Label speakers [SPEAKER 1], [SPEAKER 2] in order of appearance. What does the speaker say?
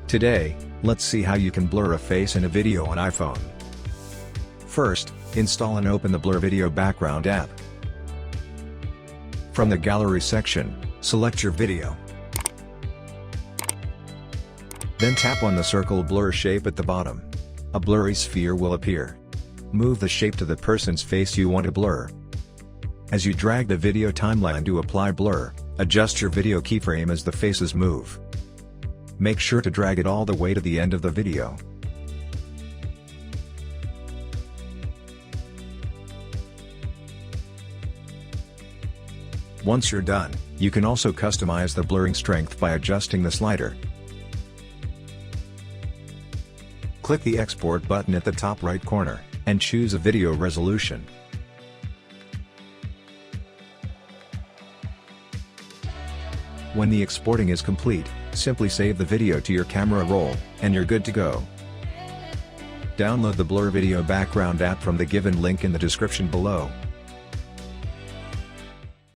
[SPEAKER 1] Today, let's see how you can blur a face in a video on iPhone. First, install and open the Blur Video Background app. From the Gallery section, select your video. Then tap on the circle blur shape at the bottom. A blurry sphere will appear. Move the shape to the person's face you want to blur. As you drag the video timeline to apply blur, adjust your video keyframe as the faces move. Make sure to drag it all the way to the end of the video. Once you're done, you can also customize the blurring strength by adjusting the slider. Click the Export button at the top right corner, and choose a video resolution. When the exporting is complete, simply save the video to your camera roll, and you're good to go. Download the Blur Video Background app from the given link in the description below.